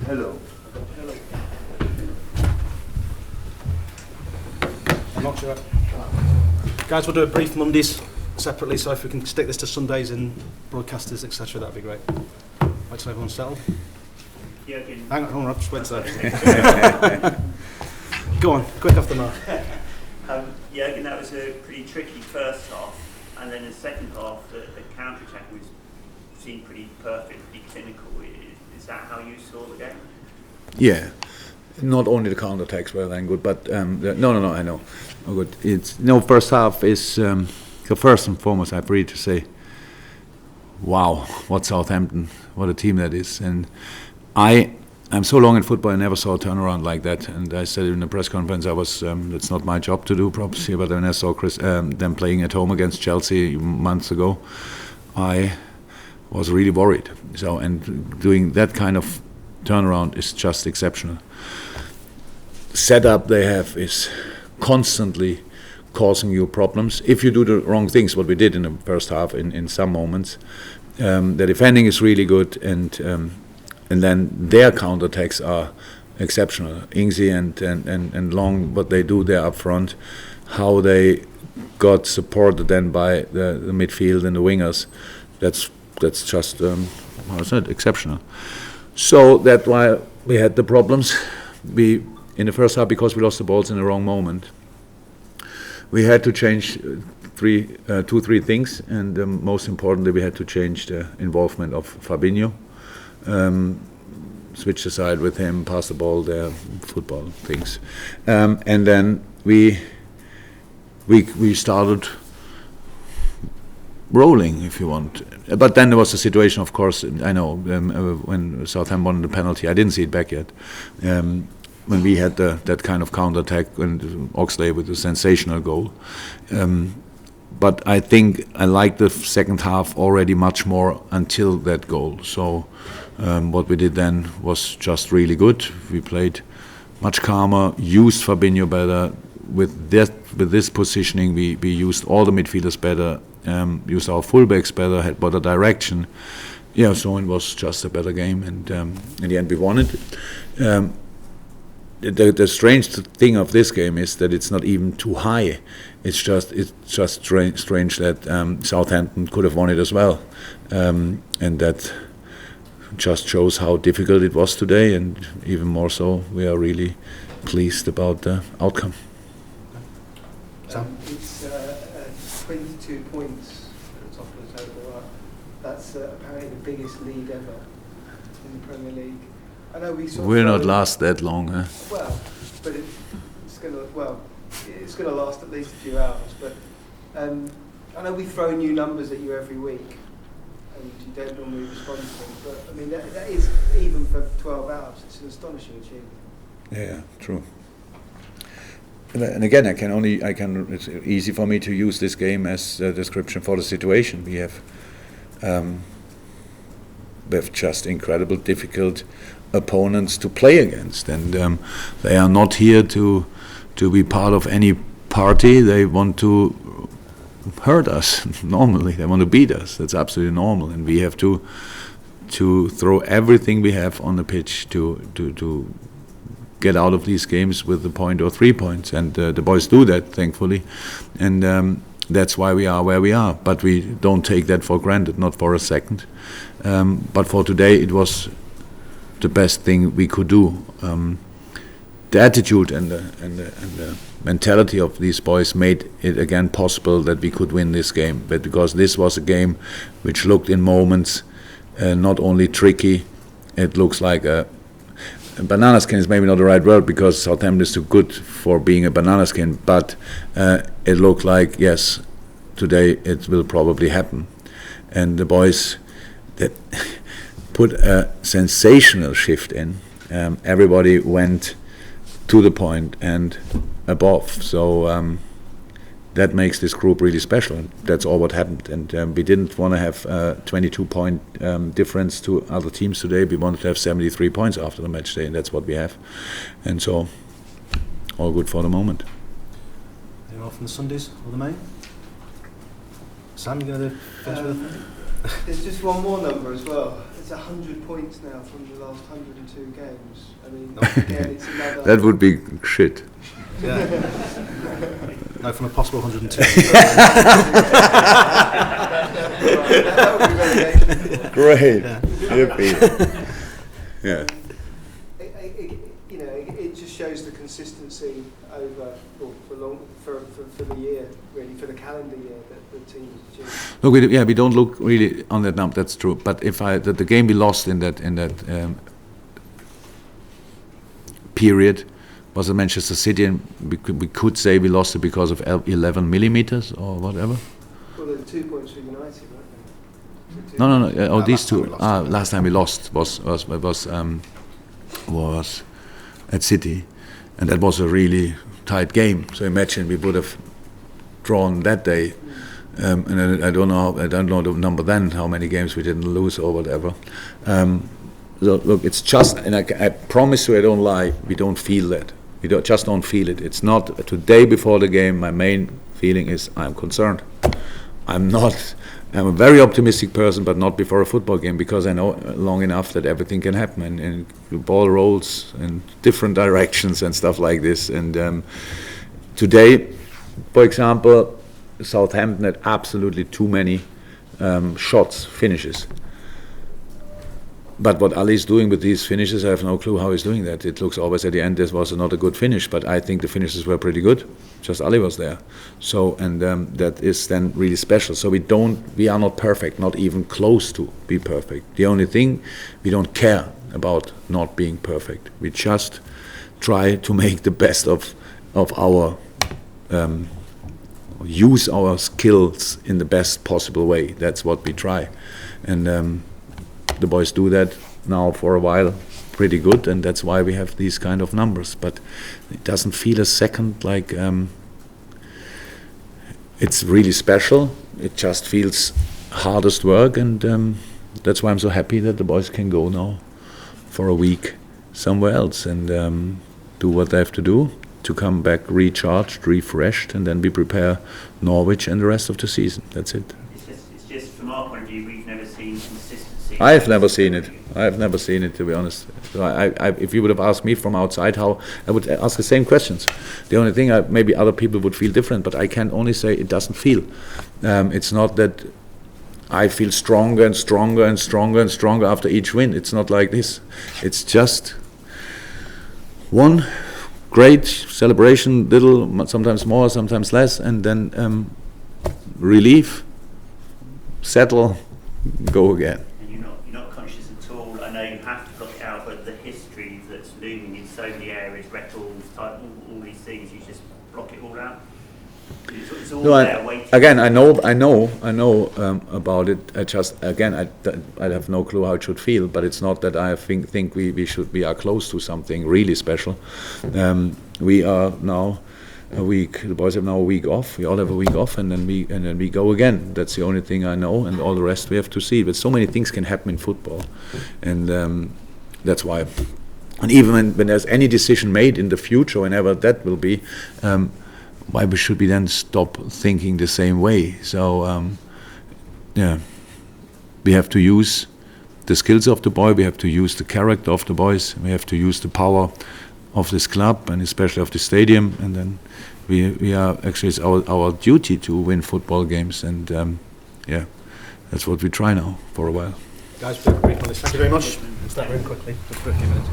Hello. I'm not sure. Guys, we'll do a brief Mondays separately, so if we can stick this to Sundays in broadcasters, etc., that'd be great. Wait till everyone's settled. Jurgen. Hang on, Rob, just wait till Go on, quick off the mark. Jurgen, that was a pretty tricky first half, and then the second half, the counter-attack seemed pretty perfect, pretty clinical. Is that how you saw the game? Yeah, not only the counter-attacks were then good, but no, I know. Oh, good. It's first half is first and foremost. I have really to say, wow, what Southampton, what a team that is, and I'm so long in football, I never saw a turnaround like that. And I said in the press conference, it's not my job to do properly, but when I saw them playing at home against Chelsea months ago, I was really worried. So, and doing that kind of turnaround is just exceptional. The setup they have is constantly causing you problems. If you do the wrong things, what we did in the first half in some moments, the defending is really good, and then their counterattacks are exceptional. Ingsy and Long, what they do there up front, how they got supported then by the midfield and the wingers, that's just exceptional. So that's why we had the problems. We in the first half, because we lost the balls in the wrong moment, we had to change two, three things, and most importantly, we had to change the involvement of Fabinho. Switch aside with him, pass the ball, their football things, and then we started rolling, if you want. But then there was a situation, of course, I know, when Southampton won the penalty, I didn't see it back yet, when we had that kind of counter-attack, and Oxlade with a sensational goal. But I think I liked the second half already much more until that goal. So what we did then was just really good. We played much calmer, used Fabinho better. With this positioning, we used all the midfielders better, used our fullbacks better, had better direction. Yeah, so it was just a better game, and in the end we won it. The strange thing of this game is that it's not even too high. It's just strange that Southampton could have won it as well, and that just shows how difficult it was today. And even more so, we are really pleased about the outcome. It's 22 points at the top of the table. That's apparently the biggest lead ever in the Premier League. I know we'll not last that long, huh? Well, but it's going to last at least a few hours. But I know we throw new numbers at you every week, and you don't normally respond to them. But I mean, that is, even for 12 hours, it's an astonishing achievement. Yeah, true. And again, it's easy for me to use this game as a description for the situation. We have just incredible, difficult opponents to play against, and they are not here to be part of any party. They want to hurt us. Normally, they want to beat us. That's absolutely normal, and we have to throw everything we have on the pitch to get out of these games with a point or 3 points, and the boys do that, thankfully, and that's why we are where we are. But we don't take that for granted, not for a second. But for today, it was the best thing we could do. The attitude and the mentality of these boys made it again possible that we could win this game. But because this was a game which looked in moments not only tricky, it looks like a banana skin is maybe not the right word, because Southampton is too good for being a banana skin, but it looked like, yes, today it will probably happen. And the boys that put a sensational shift in. Everybody went to the point and above. So that makes this group really special. And that's all what happened. And we didn't want to have a 22-point difference to other teams today. We wanted to have 73 points after the match day, and that's what we have. And so, all good for the moment. They're off on the Sundays or the main. Sam, you going to finish with it? There's just one more number as well. it's 100 points now from the last 102 games. I mean, again, it's another... That would be shit. Yeah. No, from a possible 102. That would be relegation. Great. Yeah. Yippee. Yeah. It just shows the consistency over for the year, really, for the calendar year that the team has achieved. Look, we don't look really on that number. That's true. But if the game we lost in that period was at Manchester City, and we could say we lost it because of 11 millimeters or whatever. Well, the 2 points for United, weren't they? No. These two. Time Last time we lost was at City, and that was a really tight game. So imagine we would have drawn that day, and I don't know the number then, how many games we didn't lose or whatever. Look, it's just, and I promise you, I don't lie. We don't feel that. We just don't feel it. It's not today before the game. My main feeling is I'm concerned. I'm a very optimistic person, but not before a football game, because I know long enough that everything can happen, and the ball rolls in different directions and stuff like this. And today, for example, Southampton had absolutely too many finishes. But what Ali is doing with these finishes, I have no clue how he's doing that. It looks always at the end this was not a good finish, but I think the finishes were pretty good. Just Ali was there. So, and that is then really special. So we are not perfect, not even close to be perfect. The only thing, we don't care about not being perfect. We just try to make the best of our, use our skills in the best possible way. That's what we try. And the boys do that now for a while pretty good, and that's why we have these kind of numbers. But it doesn't feel a second like it's really special. It just feels hardest work, and that's why I'm so happy that the boys can go now for a week somewhere else and do what they have to do to come back recharged, refreshed, and then we prepare Norwich and the rest of the season. That's it. It's just from our point of view, we've never seen consistency. I have never seen it. To be honest. So if you would have asked me from outside, how I would ask the same questions. The only thing, maybe other people would feel different, but I can only say it doesn't feel. It's not that I feel stronger and stronger and stronger and stronger after each win. It's not like this. It's just one great celebration, little, sometimes more, sometimes less, and then relief, settle, go again. I know you have to block it out, but the history that's looming in so many areas, records, all these things, you just block it all out. It's all there waiting. Again, I know about it. I just, again, I have no clue how it should feel, but it's not that I think we are close to something really special. We are now a week. The boys have now a week off. We all have a week off, and then we go again. That's the only thing I know, and all the rest we have to see. But so many things can happen in football, and that's why. And even when there's any decision made in the future, whenever that will be, why should we then stop thinking the same way? So we have to use the skills of the boy. We have to use the character of the boys. We have to use the power of this club, and especially of the stadium, and then we are actually, it's our duty to win football games, and that's what we try now for a while. Guys, brief on this. Thank you very much. Let's start very quickly, just for a few minutes.